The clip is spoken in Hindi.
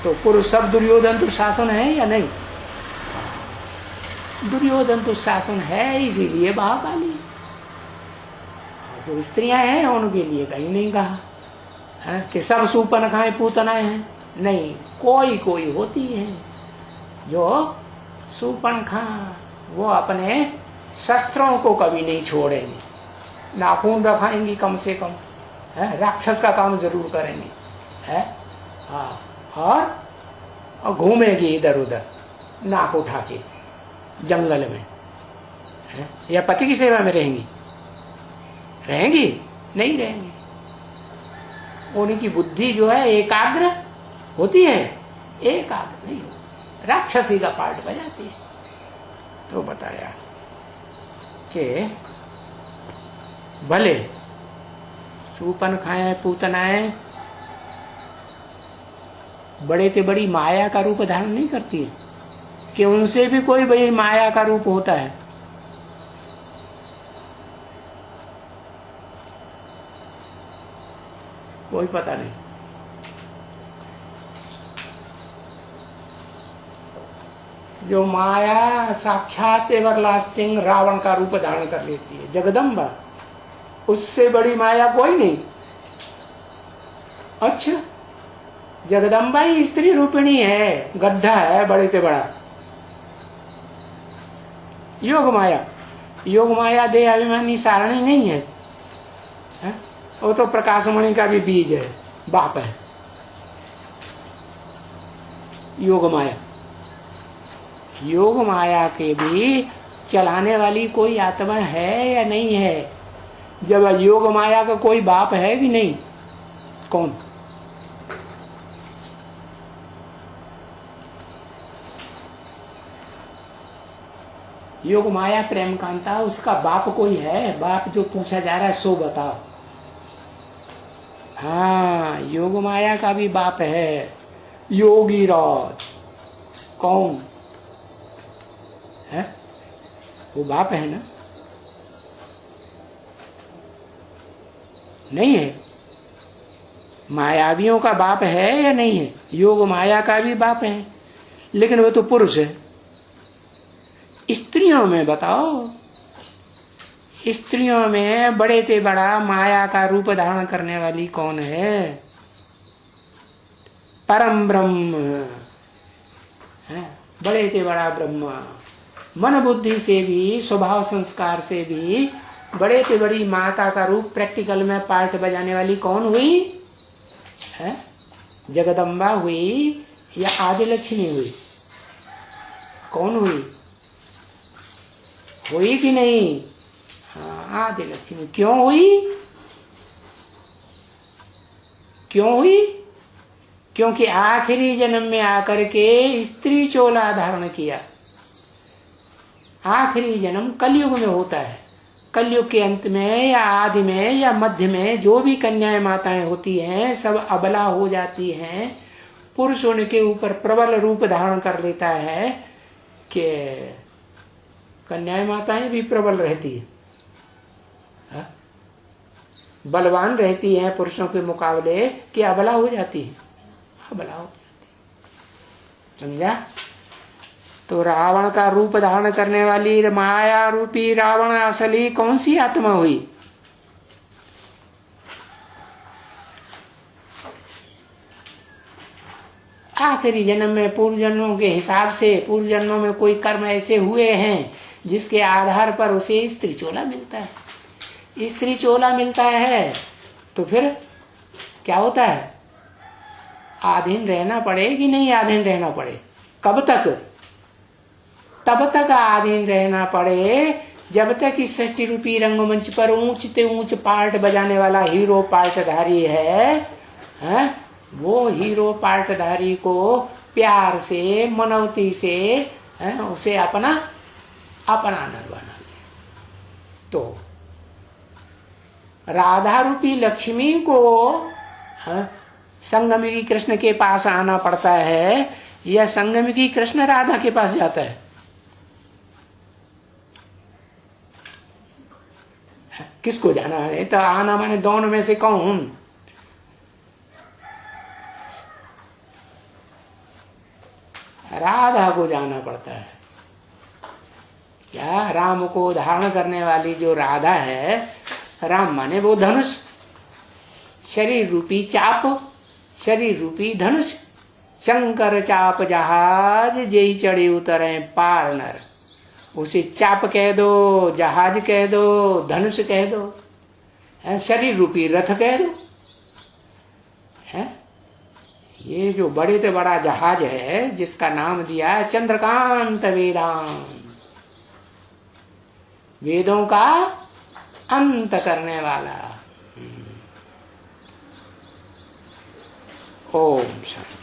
तो पुरुष सब दुर्योधन तो शासन है या नहीं? दुर्योधन तो शासन है, इसीलिए बाहुकाली। जो स्त्रियां हैं उनके लिए कहीं नहीं कहा है कि सब शूर्पणखाएं पूतनाएं हैं। नहीं, कोई कोई होती है जो शूर्पणखा, वो अपने शस्त्रों को कभी नहीं छोड़ेंगे, नाखून रखाएंगी कम से कम, है राक्षस का काम जरूर करेंगे, है हाँ, और घूमेगी इधर उधर नाक उठा के जंगल में, है या पति की सेवा में रहेंगी? रहेंगी? नहीं रहेंगी। उनकी बुद्धि जो है एकाग्र होती है, एकाग्र नहीं होती, राक्षसी का पार्ट बजाती है। तो बताया कि भले शूर्पणखाएं पूतनाएं बड़े से बड़ी माया का रूप धारण नहीं करती है, कि उनसे भी कोई बड़ी माया का रूप होता है। कोई पता नहीं। जो माया साक्षात एवरलास्टिंग रावण का रूप धारण कर लेती है, जगदम्बा, उससे बड़ी माया कोई नहीं। अच्छा, जगदम्बा ही स्त्री रूपिणी है, गड्ढा है बड़े से बड़ा। योग माया, योग माया देह अभिमानी सारणी नहीं है, है? वो तो प्रकाशमणि का भी बीज है, बाप है योग माया। योग माया के भी चलाने वाली कोई आत्मा है या नहीं है? जब योग माया का कोई बाप है भी नहीं, कौन? योग माया प्रेम कांता, उसका बाप कोई है? बाप जो पूछा जा रहा है सो बताओ। हाँ, योग माया का भी बाप है, योगी राज। कौन है? वो बाप है ना? नहीं है? मायावियों का बाप है या नहीं है? योग माया का भी बाप है, लेकिन वो तो पुरुष है। स्त्रियों में बताओ, स्त्रियों में बड़े से बड़ा माया का रूप धारण करने वाली कौन है? परम ब्रह्म है, बड़े से बड़ा ब्रह्मा। मन बुद्धि से भी, स्वभाव संस्कार से भी बड़े से बड़ी माता का रूप प्रैक्टिकल में पार्ट बजाने वाली कौन हुई है? जगदम्बा हुई या आदि लक्ष्मी हुई? कौन हुई? हुई कि नहीं? हाँ, आदि लक्ष्मी। क्यों हुई? क्यों हुई? क्योंकि आखिरी जन्म में आकर के स्त्री चोला धारण किया। आखिरी जन्म कलयुग में होता है। कलयुग के अंत में या आदि में या मध्य में जो भी कन्याएं माताएं होती हैं, सब अबला हो जाती हैं। पुरुष उनके ऊपर प्रबल रूप धारण कर लेता है कि कन्याएं माताएं भी प्रबल रहती है, बलवान रहती हैं पुरुषों के मुकाबले, कि अबला हो जाती है, अबला हो जाती है। समझा? तो रावण का रूप धारण करने वाली माया रूपी रावण असली कौन सी आत्मा हुई? आखिरी जन्म में पूर्व जन्मों के हिसाब से, पूर्व जन्मों में कोई कर्म ऐसे हुए हैं जिसके आधार पर उसे स्त्री चोला मिलता है। स्त्री चोला मिलता है तो फिर क्या होता है? आधीन रहना पड़े कि नहीं आधीन रहना पड़े? कब तक? तब तक आधीन रहना पड़े जब तक इस सृष्टि रूपी रंगमंच पर ऊंच से ऊंच पार्ट बजाने वाला हीरो पार्टधारी है, वो हीरो पार्टधारी को प्यार से, मनौती से उसे अपना नर बना ले। तो राधा रूपी लक्ष्मी को संगमी कृष्ण के पास आना पड़ता है या संगमी कृष्ण राधा के पास जाता है? किसको जाना है? तो आना माने दोनों में से कौन? राधा को जाना पड़ता है। क्या राम को धारण करने वाली जो राधा है, राम माने वो धनुष, शरीर रूपी चाप, शरीर रूपी धनुष। शंकर चाप जहाज जेई चढ़े उतरे पार नर। उसे चाप कह दो, जहाज कह दो, धनुष कह दो, शरीर रूपी रथ कह दो। है ये जो बड़े से बड़ा जहाज है जिसका नाम दिया है चंद्रकांत वेदांत, वेदों का अंत करने वाला। ओम शांति।